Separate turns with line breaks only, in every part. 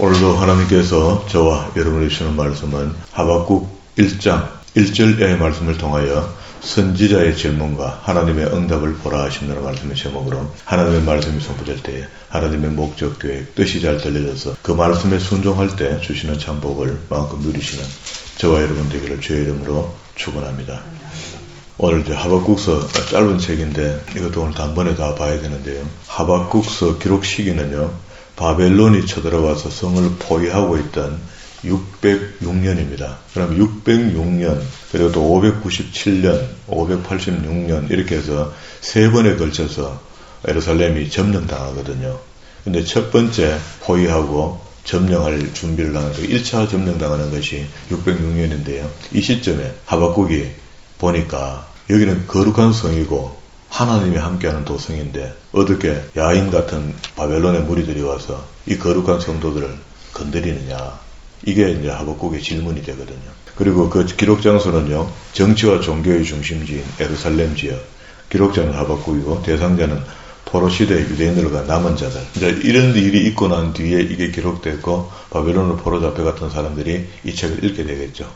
오늘도 하나님께서 저와 여러분이 주시는 말씀은 하박국 1장 1절의 말씀을 통하여 선지자의 질문과 하나님의 응답을 보라 하신다는 말씀의 제목으로 하나님의 말씀이 선포될 때에 하나님의 목적, 계획, 뜻이 잘 들려져서 그 말씀에 순종할 때 주시는 참복을 마음껏 누리시는 저와 여러분 되기를 주의 이름으로 축원합니다. 오늘 이제 하박국서 짧은 책인데 이것도 오늘 단번에 다 봐야 되는데요. 하박국서 기록 시기는요. 바벨론이 쳐들어와서 성을 포위하고 있던 606년입니다. 그럼 606년 그리고 또 597년, 586년 이렇게 해서 세 번에 걸쳐서 예루살렘이 점령당하거든요. 근데 첫 번째 포위하고 점령할 준비를 하는 1차 점령당하는 것이 606년인데요. 이 시점에 하박국이 보니까 여기는 거룩한 성이고 하나님이 함께하는 도성인데 어떻게 야인 같은 바벨론의 무리들이 와서 이 거룩한 성도들을 건드리느냐. 이게 이제 하박국의 질문이 되거든요. 그리고 그 기록 장소는요. 정치와 종교의 중심지인 예루살렘 지역. 기록자는 하박국이고 대상자는 포로 시대 유대인들과 남은 자들. 이제 이런 일이 있고 난 뒤에 이게 기록됐고 바벨론으로 포로 잡혀갔던 사람들이 이 책을 읽게 되겠죠.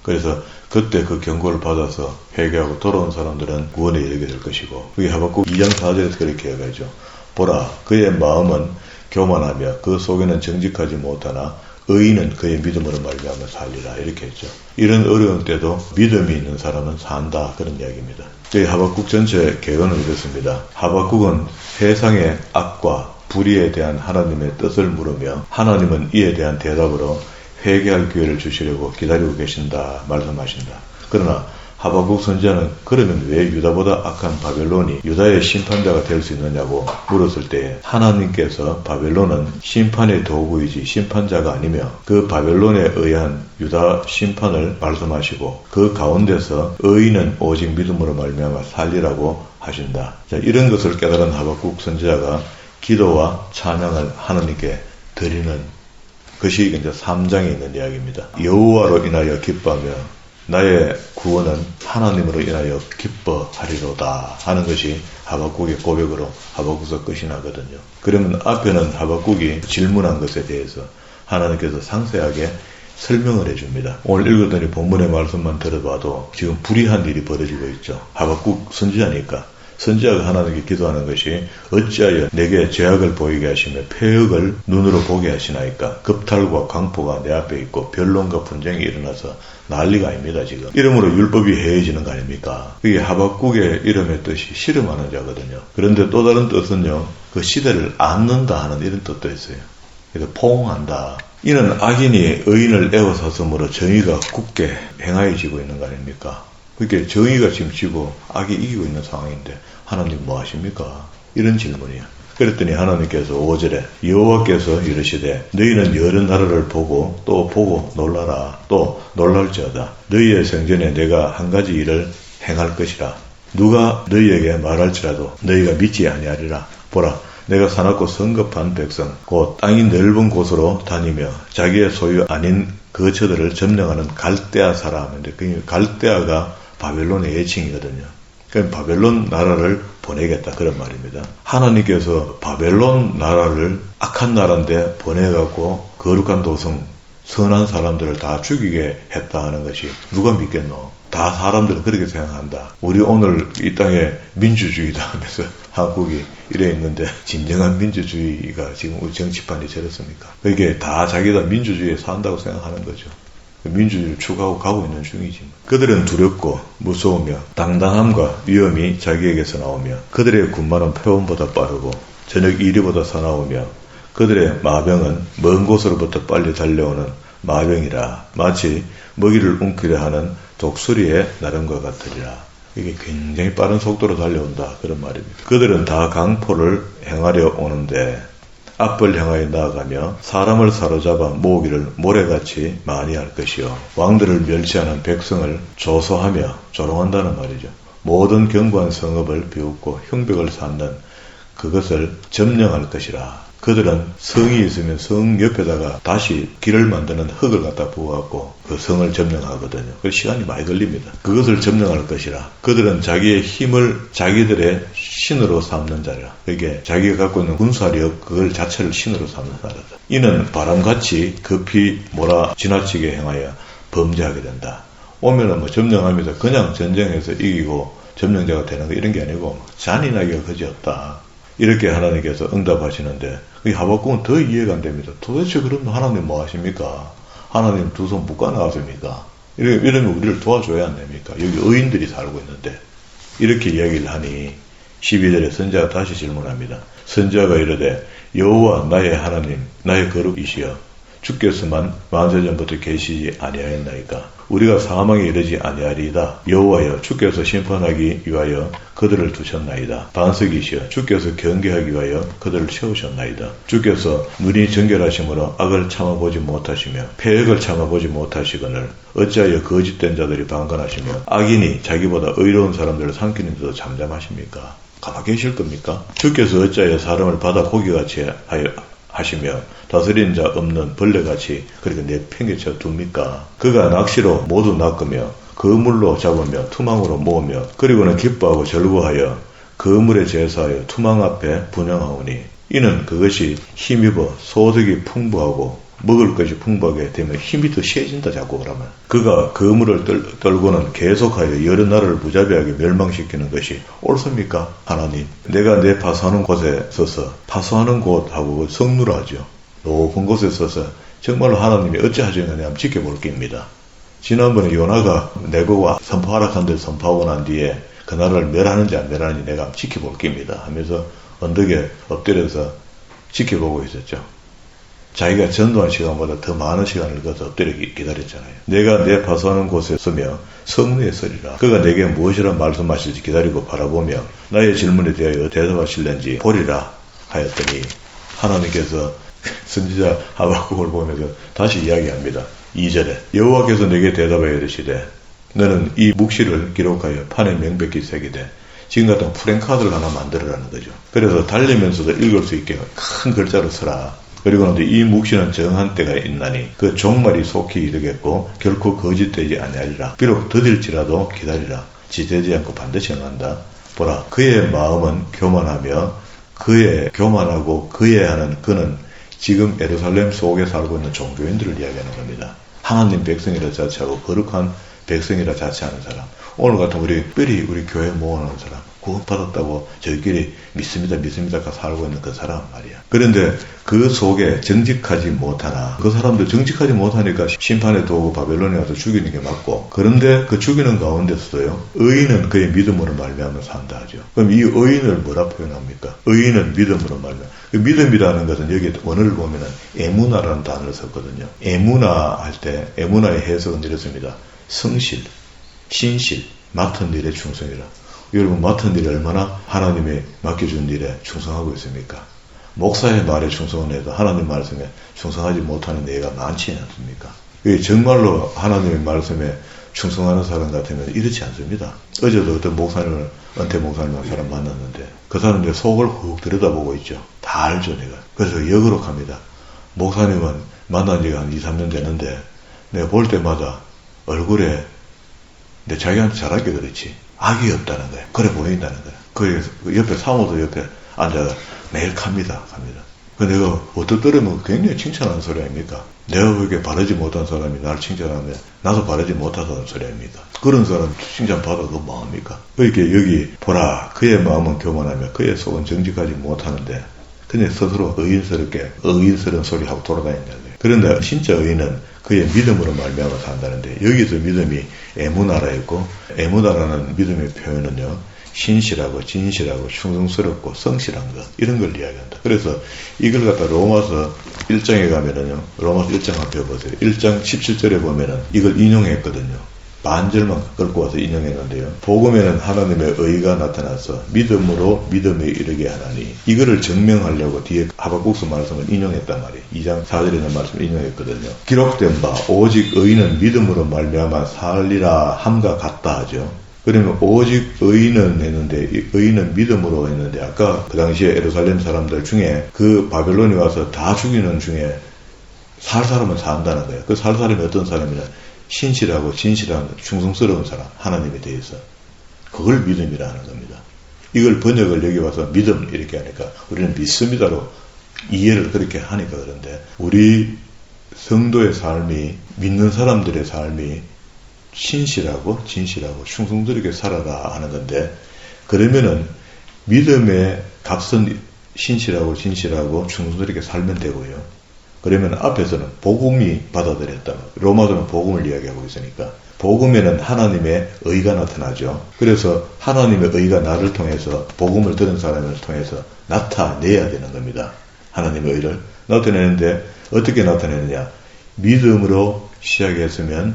그래서 그때 그 경고를 받아서 회개하고 돌아온 사람들은 구원에 이르게 될 것이고 그게 하박국 2장 4절에서 그렇게 해가죠. 보라 그의 마음은 교만하며 그 속에는 정직하지 못하나 의인은 그의 믿음으로 말미암아 살리라 이렇게 했죠. 이런 어려운 때도 믿음이 있는 사람은 산다 그런 이야기입니다. 저희 하박국 전체 개요는 이렇습니다. 하박국은 세상의 악과 불의에 대한 하나님의 뜻을 물으며 하나님은 이에 대한 대답으로 회개할 기회를 주시려고 기다리고 계신다 말씀하신다. 그러나 하박국 선지자는 그러면 왜 유다보다 악한 바벨론이 유다의 심판자가 될 수 있느냐고 물었을 때 하나님께서 바벨론은 심판의 도구이지 심판자가 아니며 그 바벨론에 의한 유다 심판을 말씀하시고 그 가운데서 의인은 오직 믿음으로 말미암아 살리라고 하신다. 자, 이런 것을 깨달은 하박국 선지자가 기도와 찬양을 하나님께 드리는 그것이 이제 3장에 있는 이야기입니다. 여호와로 인하여 기뻐하며 나의 구원은 하나님으로 인하여 기뻐하리로다 하는 것이 하박국의 고백으로 하박국서 끝이 나거든요. 그러면 앞에는 하박국이 질문한 것에 대해서 하나님께서 상세하게 설명을 해줍니다. 오늘 읽었더니 본문의 말씀만 들어봐도 지금 불의한 일이 벌어지고 있죠. 하박국 선지자니까 선지자가 하나님께 기도하는 것이 어찌하여 내게 죄악을 보이게 하시며 폐역을 눈으로 보게 하시나이까 겁탈과 강포가 내 앞에 있고 변론과 분쟁이 일어나서 난리가 아닙니다 지금. 이러므로 율법이 해해지는 거 아닙니까? 그게 하박국의 이름의 뜻이 씨름하는 자거든요. 그런데 또 다른 뜻은요. 그 시대를 앓는다 하는 이런 뜻도 있어요. 그래서 포옹한다. 이는 악인이 의인을 에워쌌으므로 정의가 굳게 행하여지고 있는 거 아닙니까? 그렇게 정의가 지금 지고 악이 이기고 있는 상황인데 하나님 뭐 하십니까? 이런 질문이야. 그랬더니 하나님께서 5절에 여호와께서 이르시되 너희는 여러 나라를 보고 또 보고 놀라라. 또 놀랄지어다. 너희의 생전에 내가 한 가지 일을 행할 것이라. 누가 너희에게 말할지라도 너희가 믿지 아니하리라. 보라 내가 사납고 성급한 백성 곧 땅이 넓은 곳으로 다니며 자기의 소유 아닌 거처들을 점령하는 갈대아 사람인데 그 갈대아가 바벨론의 애칭이거든요. 그럼 바벨론 나라를 보내겠다 그런 말입니다. 하나님께서 바벨론 나라를 악한 나라인데 보내갖고 거룩한 도성 선한 사람들을 다 죽이게 했다 하는 것이 누가 믿겠노? 다 사람들은 그렇게 생각한다. 우리 오늘 이 땅에 민주주의다 하면서 한국이 이래 있는데 진정한 민주주의가 지금 우리 정치판이 저렇습니까? 그게 다 자기가 민주주의에 산다고 생각하는 거죠. 민주주의를 추구하고 가고 있는 중이지. 그들은 두렵고 무서우며 당당함과 위험이 자기에게서 나오며 그들의 군마는 표범보다 빠르고 저녁 이리보다 사나우며 그들의 마병은 먼 곳으로부터 빨리 달려오는 마병이라 마치 먹이를 움키려 하는 독수리의 나름과 같으리라. 이게 굉장히 빠른 속도로 달려온다 그런 말입니다. 그들은 다 강포를 행하려 오는데 앞을 향하여 나아가며 사람을 사로잡아 모으기를 모래같이 많이 할 것이요 왕들을 멸시하는 백성을 조소하며 조롱한다는 말이죠. 모든 견고한 성읍을 비웃고 흉벽을 쌓는 그것을 점령할 것이라. 그들은 성이 있으면 성 옆에다가 다시 길을 만드는 흙을 갖다 부어갖고 그 성을 점령하거든요. 그래서 시간이 많이 걸립니다. 그것을 점령할 것이라. 그들은 자기의 힘을 자기들의 신으로 삼는 자라. 이게 자기가 갖고 있는 군사력 그걸 자체를 신으로 삼는 자라다. 이는 바람같이 급히 몰아 지나치게 행하여 범죄하게 된다. 오면은 뭐 점령합니다. 그냥 전쟁에서 이기고 점령자가 되는 거 이런 게 아니고 잔인하기가 그지없다. 이렇게 하나님께서 응답하시는데 이 하박국은 더 이해가 안 됩니다. 도대체 그럼 하나님 뭐 하십니까? 하나님 두 손 묶어 나가십니까? 이러면 우리를 도와줘야 안 됩니까? 여기 의인들이 살고 있는데 이렇게 이야기를 하니 12절에 선지자가 다시 질문합니다. 선지자가 이르되 여호와 나의 하나님 나의 거룩이시여 주께서만 만세전부터 계시지 아니하였나이까? 우리가 사망에 이르지 아니하리이다. 여호와여 주께서 심판하기 위하여 그들을 두셨나이다. 반석이시여 주께서 경계하기 위하여 그들을 세우셨나이다. 주께서 눈이 정결하심으로 악을 참아보지 못하시며 패역을 참아보지 못하시거늘 어찌하여 거짓된 자들이 방관하시며 악인이 자기보다 의로운 사람들을 삼키는데도 잠잠하십니까? 가만 계실 겁니까? 주께서 어찌하여 사람을 바다 고기같이 하시며 다스리는 자 없는 벌레같이 그렇게 내팽개쳐 둡니까? 그가 낚시로 모두 낚으며 그물로 잡으며 투망으로 모으며 그리고는 기뻐하고 절구하여 그물에 제사하여 투망 앞에 분양하오니 이는 그것이 힘입어 소득이 풍부하고 먹을 것이 풍부하게 되면 힘이 더 세진다 자꾸 그러면 그가 그물을 떨고는 계속하여 여러 나라를 무자비하게 멸망시키는 것이 옳습니까? 하나님 내가 내 파수하는 곳에 서서 파수하는 곳하고 성루라죠. 높은 곳에 서서 정말로 하나님이 어찌하시느냐 한번 지켜볼 게입니다. 지난번에 요나가 내고가 선포하라 한데 선포하고 난 뒤에 그 나라를 멸하는지 안 멸하는지 내가 한번 지켜볼 게입니다 하면서 언덕에 엎드려서 지켜보고 있었죠. 자기가 전도한 시간보다 더 많은 시간을 거둬 엎드려 기다렸잖아요. 내가 내 파수하는 곳에 서며 성루에 서리라. 그가 내게 무엇이라 말씀하실지 기다리고 바라보며 나의 질문에 대하여 대답하실는지 보리라 하였더니 하나님께서 선지자 하박국을 보면서 다시 이야기합니다. 2절에 여호와께서 내게 대답하여 이르시되 너는 이 묵시를 기록하여 판에 명백히 새기되 지금 같은 프랭카드를 하나 만들어라는 거죠. 그래서 달리면서도 읽을 수 있게 큰 글자로 써라. 그리고 이 묵시는 정한 때가 있나니 그 종말이 속히 이르겠고 결코 거짓되지 아니하리라. 비록 더딜지라도 기다리라. 지되지 않고 반드시 행한다. 보라 그의 마음은 교만하며 그의 교만하고 그의 하는 그는 지금 예루살렘 속에 살고 있는 종교인들을 이야기하는 겁니다. 하나님 백성이라 자체하고 거룩한 백성이라 자체하는 사람. 오늘 같은 우리 교회 모아놓은 사람 구원받았다고 저희끼리 믿습니다 살고 있는 그 사람 말이야. 그런데 그 속에 정직하지 못하나 그 사람들 정직하지 못하니까 심판에 도고 바벨론에 가서 죽이는 게 맞고 그런데 그 죽이는 가운데서도요 의인은 그의 믿음으로 말미암아 산다 하죠. 그럼 이 의인을 뭐라 표현합니까? 의인은 믿음으로 말미암아. 그 믿음이라는 것은 여기 원어를 보면은 에무나라는 단어를 썼거든요. 에무나 할 때 에무나의 해석은 이렇습니다. 성실, 신실, 맡은 일에 충성이라. 여러분 맡은 일이 얼마나 하나님이 맡겨준 일에 충성하고 있습니까? 목사의 말에 충성을 해도 하나님 말씀에 충성하지 못하는 예가 많지 않습니까? 정말로 하나님의 말씀에 충성하는 사람 같으면 이렇지 않습니다. 어제도 어떤 목사님을 은퇴 목사님한 사람 만났는데 그 사람들 속을 훅 들여다보고 있죠. 다 알죠 내가. 그래서 역으로 갑니다. 목사님은 만난 지가 한 2, 3년 되는데 내가 볼 때마다 얼굴에 내 자기한테 잘하게 그렇지 악이 없다는 거야. 그래 보인다는 거야. 그 옆에 사모도 옆에 앉아서 매일 갑니다. 그 내가 어떨 때면 굉장히 칭찬하는 소리 아닙니까? 내가 그렇게 바르지 못한 사람이 나를 칭찬하면 나도 바르지 못하다는 소리 아닙니까? 그런 사람 칭찬받아도 뭐합니까? 그렇게 여기 보라 그의 마음은 교만하며 그의 속은 정직하지 못하는데 그냥 스스로 의인스러운 소리하고 돌아다닌다는 거예요. 그런데 진짜 의인은 그의 믿음으로 말미암아 산다는데 여기서 믿음이 에무나라였고 에무나라는 믿음의 표현은요 신실하고 진실하고 충성스럽고 성실한 것 이런 걸 이야기한다. 그래서 이걸 갖다 로마서 1장에 가면은요 로마서 1장 한번 펴보세요. 1장 17절에 보면은 이걸 인용했거든요. 반절만 끌고 와서 인용했는데요. 복음에는 하나님의 의가 나타나서 믿음으로 믿음에 이르게 하나니 이거를 증명하려고 뒤에 하박국서 말씀을 인용했단 말이에요. 2장 4절에 있는 말씀을 인용했거든요. 기록된 바 오직 의인은 믿음으로 말미암아 살리라 함과 같다 하죠. 그러면 오직 의인은 했는데, 의인은 믿음으로 했는데, 아까 그 당시에 예루살렘 사람들 중에 그 바벨론이 와서 다 죽이는 중에 살 사람은 산다는 거예요. 그 살 사람이 어떤 사람이냐? 신실하고 진실한 충성스러운 사람, 하나님에 대해서. 그걸 믿음이라는 겁니다. 이걸 번역을 여기 와서 믿음 이렇게 하니까 우리는 믿습니다로 이해를 그렇게 하니까 그런데, 우리 성도의 삶이, 믿는 사람들의 삶이 신실하고 진실하고 충성스럽게 살아라 하는 건데, 그러면은 믿음의 값은 신실하고 진실하고 충성스럽게 살면 되고요. 그러면 앞에서는 복음이 받아들였다. 로마서는 복음을 이야기하고 있으니까 복음에는 하나님의 의가 나타나죠. 그래서 하나님의 의가 나를 통해서, 복음을 들은 사람을 통해서 나타내야 되는 겁니다. 하나님의 의를 나타내는데 어떻게 나타내느냐? 믿음으로 시작했으면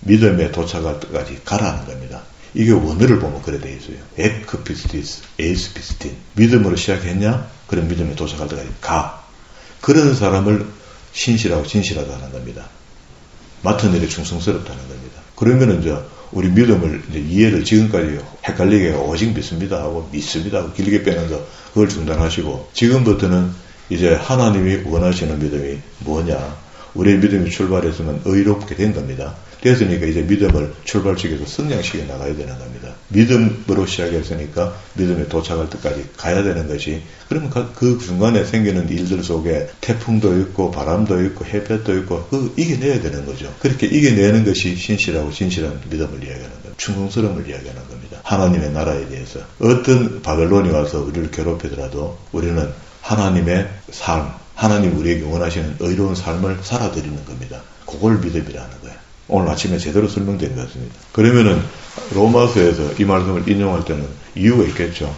믿음에 도착할 때까지 가라는 겁니다. 이게 원어를 보면 그래 돼 있어요. 에크피스티스, 에이스피스틴. 믿음으로 시작했냐? 그럼 믿음에 도착할 때까지 가. 그런 사람을 신실하고 진실하다는 겁니다. 맡은 일에 충성스럽다는 겁니다. 그러면은 이제 우리 믿음을 이제 이해를 지금까지 헷갈리게 오직 믿습니다 하고 믿습니다 하고 길게 빼는 거, 그걸 중단하시고, 지금부터는 이제 하나님이 원하시는 믿음이 뭐냐? 우리의 믿음이 출발했으면 의롭게 된 겁니다. 됐으니까 이제 믿음을 출발시켜서 성장시켜 나가야 되는 겁니다. 믿음으로 시작했으니까 믿음에 도착할 때까지 가야 되는 것이, 그러면 그 중간에 생기는 일들 속에 태풍도 있고 바람도 있고 햇볕도 있고 이겨내야 되는 거죠. 그렇게 이겨내는 것이 신실하고 진실한 믿음을 이야기하는 겁니다. 충성스러움을 이야기하는 겁니다. 하나님의 나라에 대해서 어떤 바벨론이 와서 우리를 괴롭히더라도 우리는 하나님의 삶, 하나님 우리에게 원하시는 의로운 삶을 살아드리는 겁니다. 그걸 믿음이라는 거예요. 오늘 아침에 제대로 설명된 것 같습니다. 그러면은 로마서에서 이 말씀을 인용할 때는 이유가 있겠죠.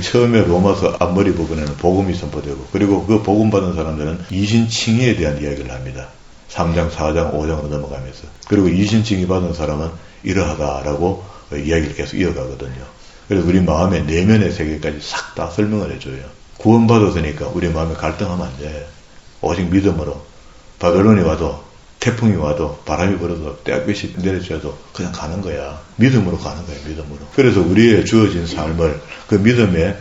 처음에 로마서 앞머리 부분에는 복음이 선포되고, 그리고 그 복음 받은 사람들은 이신칭의에 대한 이야기를 합니다. 3장, 4장, 5장으로 넘어가면서. 그리고 이신칭의 받은 사람은 이러하다라고 이야기를 계속 이어가거든요. 그래서 우리 마음의 내면의 세계까지 싹 다 설명을 해줘요. 구원받았으니까 우리 마음에 갈등하면 안 돼. 오직 믿음으로. 바벨론이 와도, 태풍이 와도, 바람이 불어도, 떼약볕이 내려져도 그냥 가는 거야. 믿음으로 가는 거야, 믿음으로. 그래서 우리의 주어진 삶을 그 믿음의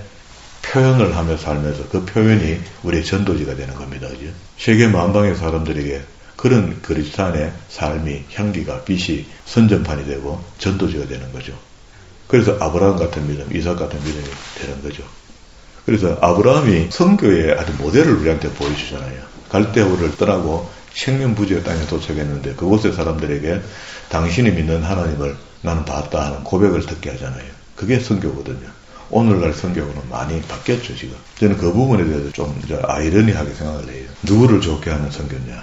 표현을 하며 살면서 그 표현이 우리의 전도지가 되는 겁니다. 그죠? 세계 만방의 사람들에게 그런 그리스도인의 삶이, 향기가, 빛이 선전판이 되고 전도지가 되는 거죠. 그래서 아브라함 같은 믿음, 이삭 같은 믿음이 되는 거죠. 그래서 아브라함이 선교의 아주 모델을 우리한테 보여주잖아요. 갈대우를 떠나고 생명부지의 땅에 도착했는데 그곳의 사람들에게 당신이 믿는 하나님을 나는 봤다 하는 고백을 듣게 하잖아요. 그게 선교거든요. 오늘날 선교는 많이 바뀌었죠, 지금. 저는 그 부분에 대해서 좀 아이러니하게 생각을 해요. 누구를 좋게 하는 선교냐?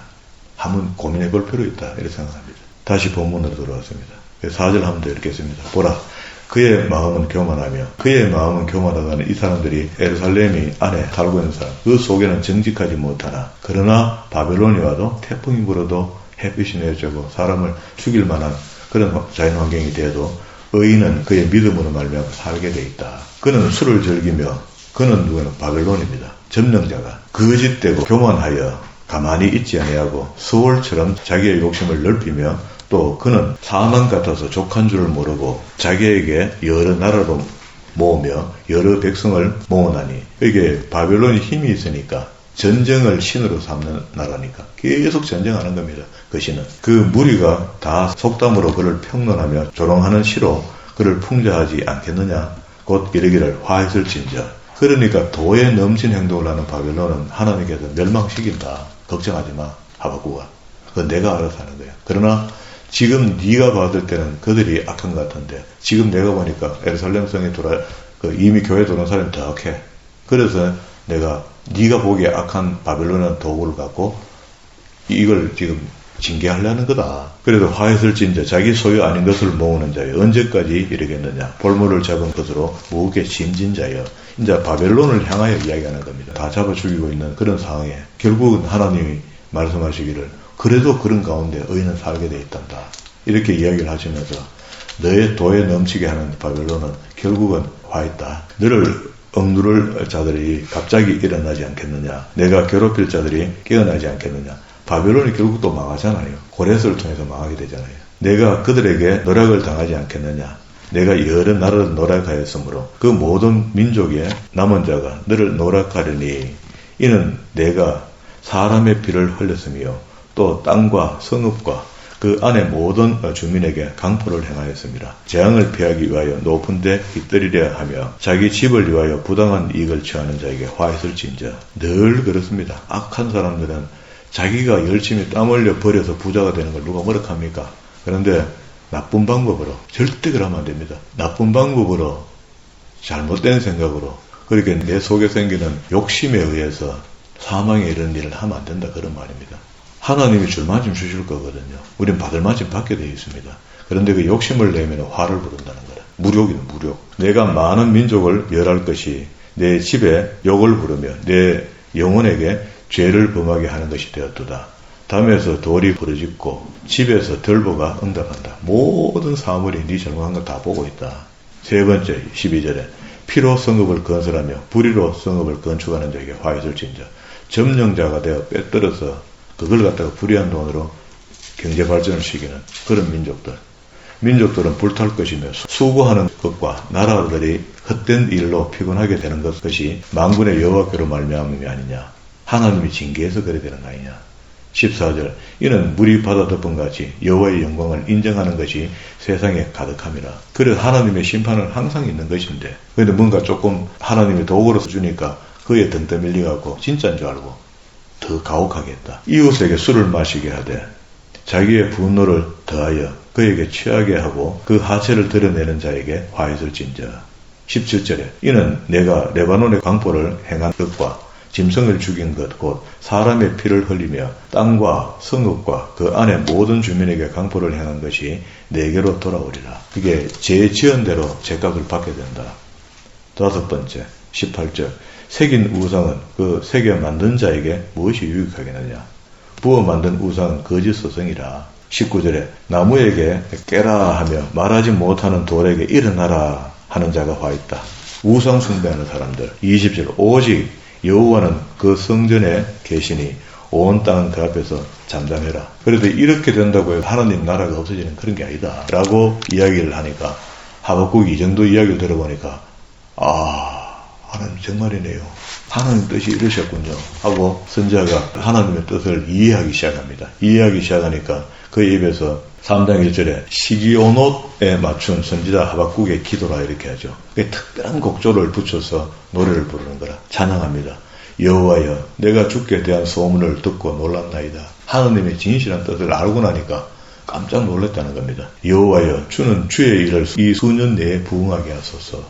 한번 고민해 볼 필요 있다, 이렇게 생각합니다. 다시 본문으로 돌아왔습니다. 4절 한번 더 읽겠습니다. 보라. 그의 마음은 교만하며, 그의 마음은 교만하다는 이 사람들이 에루살렘이 안에 살고 있는 사람, 그 속에는 정직하지 못하나, 그러나 바벨론이 와도 태풍이 불어도 햇빛이 내려지고 사람을 죽일 만한 그런 자연환경이 되어도 의인은 그의 믿음으로 말미암아 살게 돼 있다. 그는 술을 즐기며, 그는 누구는 바벨론입니다. 점령자가 거짓되고 교만하여 가만히 있지 아니하고 수월처럼 자기의 욕심을 넓히며, 또 그는 사망 같아서 족한 줄을 모르고 자기에게 여러 나라로 모으며 여러 백성을 모으나니, 이게 바벨론이 힘이 있으니까 전쟁을 신으로 삼는 나라니까 계속 전쟁하는 겁니다. 그 신은. 그 무리가 다 속담으로 그를 평론하며 조롱하는 시로 그를 풍자하지 않겠느냐. 곧 이르기를 화했을진저. 그러니까 도에 넘친 행동을 하는 바벨론은 하나님께서 멸망시킨다. 걱정하지 마, 하박국아. 그건 내가 알아서 하는 거야. 그러나 지금 네가 봤을 때는 그들이 악한 것 같은데, 지금 내가 보니까 예루살렘 성에 이미 교회에 들어온 사람이 더 악해. 그래서 내가 네가 보기에 악한 바벨론이라는 도구를 갖고 이걸 지금 징계하려는 거다. 그래도 화했을진저, 자기 소유 아닌 것을 모으는 자여, 언제까지 이러겠느냐. 볼모를 잡은 것으로 무겁게 짐진 자여. 이제 바벨론을 향하여 이야기하는 겁니다. 다 잡아 죽이고 있는 그런 상황에 결국은 하나님이 말씀하시기를 그래도 그런 가운데 의인은 살게 돼 있단다. 이렇게 이야기를 하시면서 너의 도에 넘치게 하는 바벨론은 결국은 화했다. 너를 억누를 자들이 갑자기 일어나지 않겠느냐. 내가 괴롭힐 자들이 깨어나지 않겠느냐. 바벨론이 결국 또 망하잖아요. 고레스를 통해서 망하게 되잖아요. 내가 그들에게 노력을 당하지 않겠느냐. 내가 여러 나라를 노력하였으므로 그 모든 민족의 남은 자가 너를 노력하려니 이는 내가 사람의 피를 흘렸으며 또 땅과 성읍과 그 안에 모든 주민에게 강포를 행하였습니다. 재앙을 피하기 위하여 높은 데 깃들이려 하며 자기 집을 위하여 부당한 이익을 취하는 자에게 화했을 진저. 늘 그렇습니다. 악한 사람들은 자기가 열심히 땀 흘려 버려서 부자가 되는 걸 누가 뭐라 합니까? 그런데 나쁜 방법으로, 절대 그러면 안 됩니다. 나쁜 방법으로, 잘못된 생각으로, 그렇게 내 속에 생기는 욕심에 의해서 사망에 이런 일을 하면 안 된다, 그런 말입니다. 하나님이 줄 만큼 주실 거거든요. 우린 받을 만큼 받게 되어 있습니다. 그런데 그 욕심을 내면 화를 부른다는 거라. 무력이네, 무력. 내가 많은 민족을 멸할 것이 내 집에 욕을 부르며 내 영혼에게 죄를 범하게 하는 것이 되었도다. 담에서 돌이 부러짓고 집에서 들보가 응답한다. 모든 사물이 네 잘못한 거 다 보고 있다. 세 번째 12절에 피로 성읍을 건설하며 불의로 성읍을 건축하는 자에게 화해를 진저. 점령자가 되어 빼들어서 그걸 갖다가 불의한 돈으로 경제 발전을 시키는 그런 민족들. 민족들은 불탈 것이며 수고하는 것과 나라들이 헛된 일로 피곤하게 되는 것이 만군의 여호와께로 말미암음이 아니냐. 하나님이 징계해서 그래 되는 거 아니냐. 14절 이는 물이 바다 덮음같이 여호와의 영광을 인정하는 것이 세상에 가득함이라. 그래서 하나님의 심판은 항상 있는 것인데 그런데 뭔가 조금 하나님이 도구로 주니까 그에 등 떠밀려갖고 진짜인 줄 알고 더 가혹하게 했다. 이웃에게 술을 마시게 하되 자기의 분노를 더하여 그에게 취하게 하고 그 하체를 드러내는 자에게 화해를 진저. 17절에 이는 내가 레바논의 강포를 행한 것과 짐승을 죽인 것 곧 사람의 피를 흘리며 땅과 성읍과 그 안에 모든 주민에게 강포를 행한 것이 내게로 돌아오리라. 그게 제 지은 대로 제값을 받게 된다. 다섯 번째 18절 새긴 우상은 그 새겨 만든 자에게 무엇이 유익하겠느냐. 부어 만든 우상은 거짓 서성이라. 19절에 나무에게 깨라 하며 말하지 못하는 돌에게 일어나라 하는 자가 화있다. 우상 숭배하는 사람들. 20절 오직 여호와는 그 성전에 계시니 온 땅은 그 앞에서 잠잠해라. 그래도 이렇게 된다고 해서 하나님 나라가 없어지는 그런 게 아니다 라고 이야기를 하니까 하박국이 이 정도 이야기를 들어보니까 하나님 정말이네요. 하나님 뜻이 이러셨군요 하고 선지자가 하나님의 뜻을 이해하기 시작합니다. 이해하기 시작하니까 그 입에서 3장 1절에 시기오롯에 맞춘 선지자 하박국의 기도라 이렇게 하죠. 특별한 곡조를 붙여서 노래를 부르는 거라. 찬양합니다. 여호와여 내가 주께 대한 소문을 듣고 놀랐나이다. 하나님의 진실한 뜻을 알고 나니까 깜짝 놀랐다는 겁니다. 여호와여 주는 주의 일을 이 수년 내에 부응하게 하소서.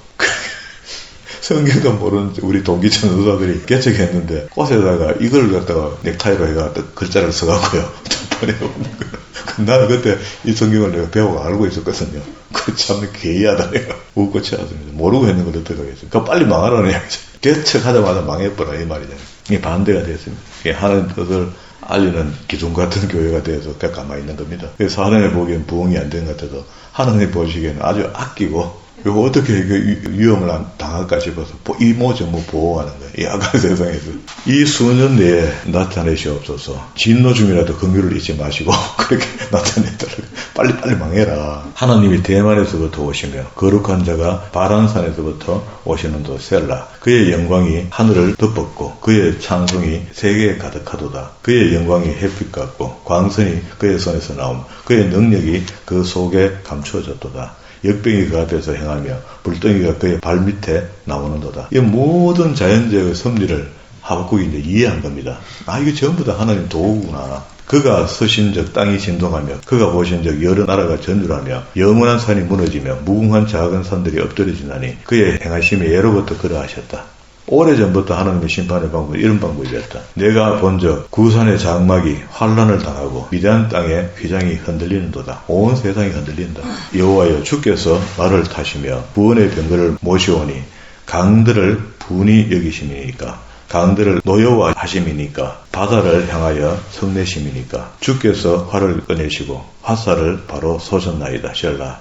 성경도 모르는 우리 동기천 의사들이 개척했는데 꽃에다가 이걸 갖다가 넥타이로 해가 글자를 써갖고요. 보내오는 거예요. 나는 그때 이 성경을 내가 배우고 알고 있었거든요. 그 참 괴이하다 내가 웃고 치웠습니다. 모르고 했는 걸 어떻게 하겠어요. 그러니까 빨리 망하라는 이야기죠. 개척하자마자 망해버려 이 말이잖아요. 이게 반대가 됐습니다. 이게 하나님 뜻을 알리는 기둥 같은 교회가 돼서 그냥 가만히 있는 겁니다. 그래서 하나님 보기엔 부응이 안 된 것 같아도 하나님 보시기에는 아주 아끼고 이거 어떻게 위험을 당할까 싶어서 이모 저모 보호하는 거예요. 이 악한 세상에서. 이 수년 내에 나타내시옵소서. 진노 중이라도 긍휼을 잊지 마시고 그렇게 나타내더라고요. 빨리빨리 망해라. 하나님이 대만에서부터 오시며 거룩한 자가 바란산에서부터 오시는 도 셀라. 그의 영광이 하늘을 덮었고 그의 찬송이 세계에 가득하도다. 그의 영광이 햇빛 같고 광선이 그의 손에서 나옴. 그의 능력이 그 속에 감추어졌도다. 역병이 그 앞에서 행하며 불덩이가 그의 발밑에 나오는도다. 이 모든 자연재해의 섭리를 하박국이 이제 이해한 겁니다. 이게 전부 다 하나님 도구구나. 그가 서신 적 땅이 진동하며 그가 보신 적 여러 나라가 전율하며 영원한 산이 무너지며 무궁한 작은 산들이 엎드려지나니 그의 행하심이 예로부터 그러하셨다. 오래전부터 하나님의 심판의 방법은 이런 방법이었다. 내가 본적 구산의 장막이 환란을 당하고 미디안 땅의 휘장이 흔들리는도다. 온 세상이 흔들린다. 여호와여 주께서 말을 타시며 구원의 병거를 모시오니 강들을 분이 여기심이니까 강들을 노여워 하심이니까 바다를 향하여 성내심이니까 주께서 활을 꺼내시고 화살을 바로 쏘셨나이다. 셀라.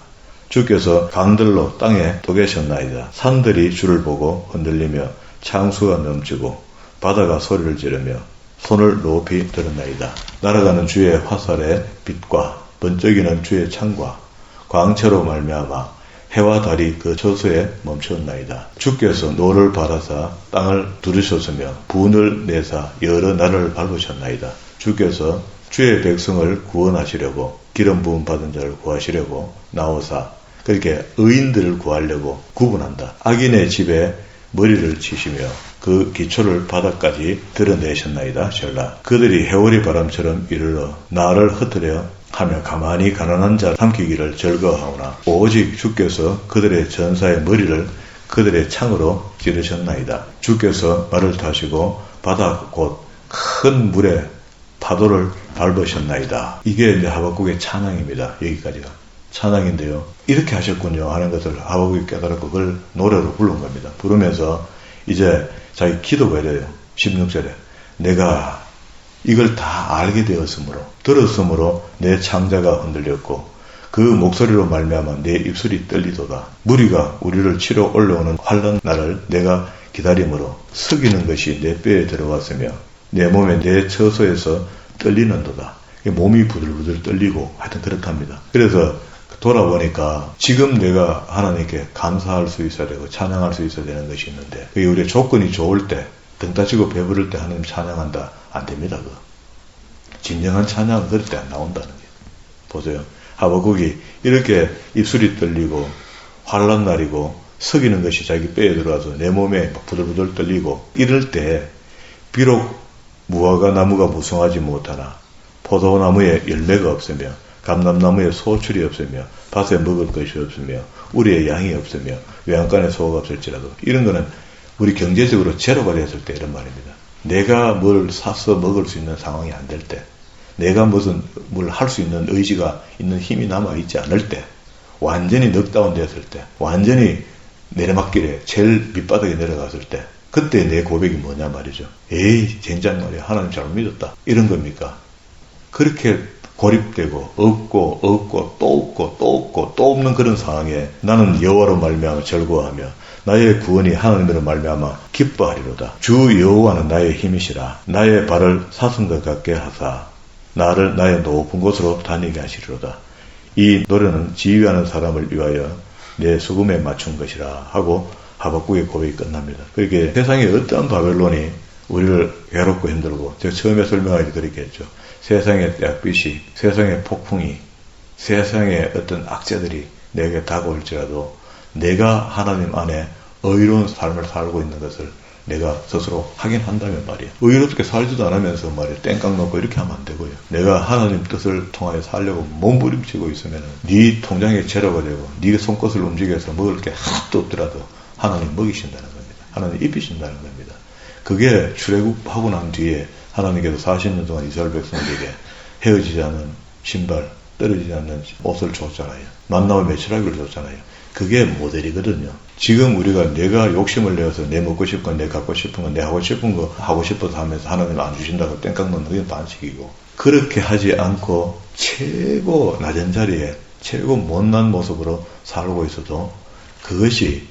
주께서 강들로 땅에 도개셨나이다. 산들이 주를 보고 흔들리며 창수가 넘치고 바다가 소리를 지르며 손을 높이 들었나이다. 날아가는 주의 화살의 빛과 번쩍이는 주의 창과 광채로 말미암아 해와 달이 그 처소에 멈추었나이다. 주께서 노를 받아사 땅을 두르셨으며 분을 내사 여러 나라를 밟으셨나이다. 주께서 주의 백성을 구원하시려고 기름 부음 받은 자를 구하시려고 나오사 그렇게 의인들을 구하려고 구분한다. 악인의 집에 머리를 치시며 그 기초를 바닥까지 드러내셨나이다. 셀라. 그들이 해오리 바람처럼 이르러 나를 흩으려 하며 가만히 가난한 자 삼키기를 즐거워하오나 오직 주께서 그들의 전사의 머리를 그들의 창으로 찌르셨나이다. 주께서 말을 타시고 바다 곧 큰 물에 파도를 밟으셨나이다. 이게 이제 하박국의 찬양입니다. 여기까지가 찬양인데요. 이렇게 하셨군요 하는 것을 하박국이 깨달았고 그걸 노래로 부른 겁니다. 부르면서 이제 자기 기도가 이래요. 16절에 내가 이걸 다 알게 되었으므로 들었으므로 내 창자가 흔들렸고 그 목소리로 말미암아 내 입술이 떨리도다. 무리가 우리를 치러 올라오는 환난 날을 내가 기다림으로 석이는 것이 내 뼈에 들어왔으며 내 몸에 내 처소에서 떨리는도다. 몸이 부들부들 떨리고 하여튼 그렇답니다. 그래서 돌아보니까 지금 내가 하나님께 감사할 수 있어야 되고 찬양할 수 있어야 되는 것이 있는데 그게 우리의 조건이 좋을 때 등 따지고 배부를 때 하나님 찬양한다. 안 됩니다. 그거. 진정한 찬양은 그럴 때 안 나온다는 거예요. 보세요. 하박국이 이렇게 입술이 떨리고 환난 날이고 석이는 것이 자기 뼈에 들어와서 내 몸에 부들부들 떨리고 이럴 때 비록 무화과 나무가 무성하지 못하나 포도나무에 열매가 없으며 감람나무에 소출이 없으며 밭에 먹을 것이 없으며 우리의 양이 없으며 외양간에 소가 없을지라도 이런 거는 우리 경제적으로 제로가 됐을 때 이런 말입니다. 내가 뭘 사서 먹을 수 있는 상황이 안 될 때 내가 무슨 뭘 할 수 있는 의지가 있는 힘이 남아있지 않을 때 완전히 넉다운 됐을 때 완전히 내리막길에 제일 밑바닥에 내려갔을 때 그때 내 고백이 뭐냐 말이죠. 에이 젠장 말이야. 하나님 잘못 믿었다. 이런 겁니까? 그렇게 고립되고 없고 또 없는 그런 상황에 나는 여호와로 말미암아 즐거워하며 나의 구원이 하나님으로 말미암아 기뻐하리로다. 주 여호와는 나의 힘이시라. 나의 발을 사슴과 같게 하사 나를 나의 높은 곳으로 다니게 하시리로다. 이 노래는 지휘하는 사람을 위하여 내 수금에 맞춘 것이라 하고 하박국의 고백이 끝납니다. 그렇게 세상에 어떠한 바벨론이 우리를 괴롭고 힘들고 제가 처음에 설명하기 그렇게 했죠. 세상의 떼약빛이 세상의 폭풍이 세상의 어떤 악재들이 내게 다가올지라도 내가 하나님 안에 의로운 삶을 살고 있는 것을 내가 스스로 확인한다면 말이야. 의롭게 살지도 않으면서 말이야. 땡깡 놓고 이렇게 하면 안 되고요. 내가 하나님 뜻을 통하여 살려고 몸부림치고 있으면 네 통장에 제로가 되고 네 손끝을 움직여서 먹을 게 하나도 없더라도 하나님 먹이신다는 겁니다. 하나님 입히신다는 겁니다. 그게 출애굽하고 난 뒤에 하나님께서 40년 동안 이스라엘 백성들에게 헤어지지 않는 신발, 떨어지지 않는 옷을 줬잖아요. 만나고 매출하기를 줬잖아요. 그게 모델이거든요. 지금 우리가 내가 욕심을 내어서 내 먹고 싶은 건, 내 갖고 싶은 건, 내 하고 싶은 거 하고 싶어서 하면서 하나님 안 주신다고 땡깡 놓는 게 반칙이고 그렇게 하지 않고 최고 낮은 자리에 최고 못난 모습으로 살고 있어도 그것이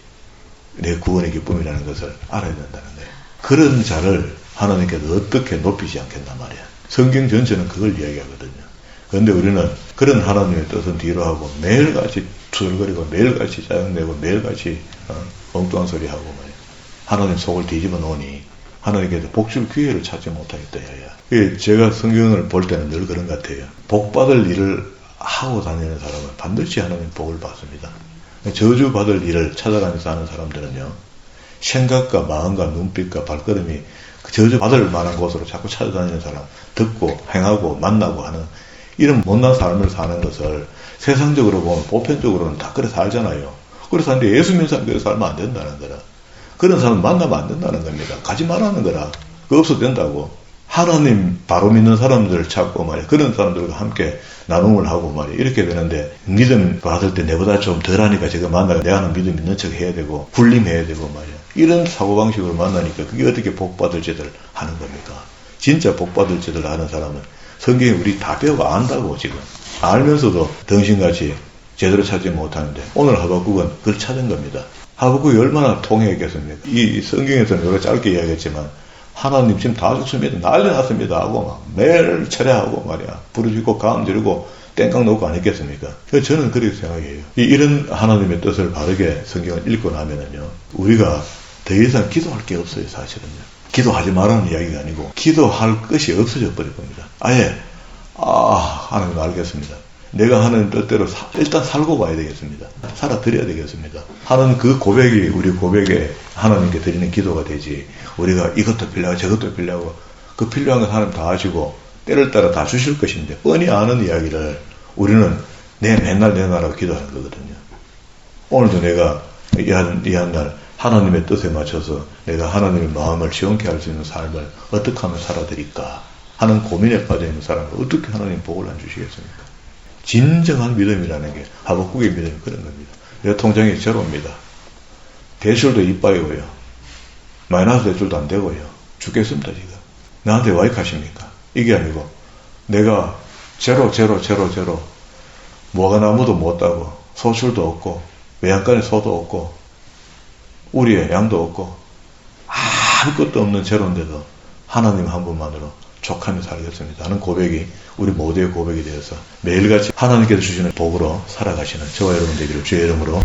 내 구원의 기쁨이라는 것을 알아야 된다는 거예요. 그런 자를 하나님께서 어떻게 높이지 않겠단 말이야. 성경 전체는 그걸 이야기하거든요. 그런데 우리는 그런 하나님의 뜻은 뒤로 하고 매일같이 투덜거리고 매일같이 짜증내고 매일같이 엉뚱한 소리 하고 말이야. 하나님 속을 뒤집어 놓으니 하나님께서 복줄 기회를 찾지 못하겠다. 야야. 제가 성경을 볼 때는 늘 그런 것 같아요. 복받을 일을 하고 다니는 사람은 반드시 하나님 복을 받습니다. 저주받을 일을 찾아다니면서 하는 사람들은요. 생각과 마음과 눈빛과 발걸음이 저주받을 만한 곳으로 자꾸 찾아다니는 사람, 듣고 행하고 만나고 하는 이런 못난 삶을 사는 것을 세상적으로 보면 보편적으로는 다 그래 살잖아요. 그래서 하는데 예수 믿는 사람 그래 살면 안 된다는 거라. 그런 사람 만나면 안 된다는 겁니다. 가지 말라는 거라. 그거 없어도 된다고. 하나님 바로 믿는 사람들을 찾고 말이야. 그런 사람들과 함께 나눔을 하고 말이야. 이렇게 되는데 믿음 받을 때 내보다 좀 덜하니까 제가 만나고 내가 하는 믿음 있는 척 해야 되고 굴림해야 되고 말이야. 이런 사고방식으로 만나니까 그게 어떻게 복받을 짓을 하는 겁니까? 진짜 복받을 짓을 하는 사람은 성경에 우리 다 배우고 안다고 지금. 알면서도 덩신같이 제대로 찾지 못하는데 오늘 하박국은 그걸 찾은 겁니다. 하박국이 얼마나 통했겠습니까? 이 성경에서는 여러 짧게 이야기했지만 하나님 지금 다 죽습니다. 난리 났습니다 하고 막 매일 철회하고 말이야. 부르짖고 가음 지르고 땡깡 놓고 안 했겠습니까? 그래서 저는 그렇게 생각해요. 이런 하나님의 뜻을 바르게 성경을 읽고 나면은요, 우리가 더 이상 기도할 게 없어요, 사실은요. 기도하지 말라는 이야기가 아니고, 기도할 것이 없어져 버릴 겁니다. 아예, 하나님 알겠습니다. 내가 하는 뜻대로 일단 살고 봐야 되겠습니다. 살아드려야 되겠습니다. 하는 그 고백이 우리 고백에 하나님께 드리는 기도가 되지, 우리가 이것도 필요하고 저것도 필요하고, 그 필요한 건 하나님 다 하시고, 때를 따라 다 주실 것인데, 뻔히 아는 이야기를 우리는 맨날 내놔라고 기도하는 거거든요. 오늘도 내가 이 한 날 하나님의 뜻에 맞춰서 내가 하나님의 마음을 시원케 할 수 있는 삶을 어떻게 하면 살아드릴까 하는 고민에 빠져 있는 사람을 어떻게 하나님 복을 안 주시겠습니까? 진정한 믿음이라는 게 하박국의 믿음이 그런 겁니다. 내 통장에 제로입니다. 대출도 이빠이고요. 마이너스 대출도 안 되고요. 죽겠습니다 지금. 나한테 와이카십니까? 이게 아니고 내가 제로 뭐가 나무도 못 따고 소출도 없고 외양간에 소도 없고 우리의 양도 없고 아무것도 없는 제로인데도 하나님 한 분만으로 족하며 살겠습니다 하는 고백이 우리 모두의 고백이 되어서 매일같이 하나님께서 주시는 복으로 살아가시는 저와 여러분 되기를 주의 이름으로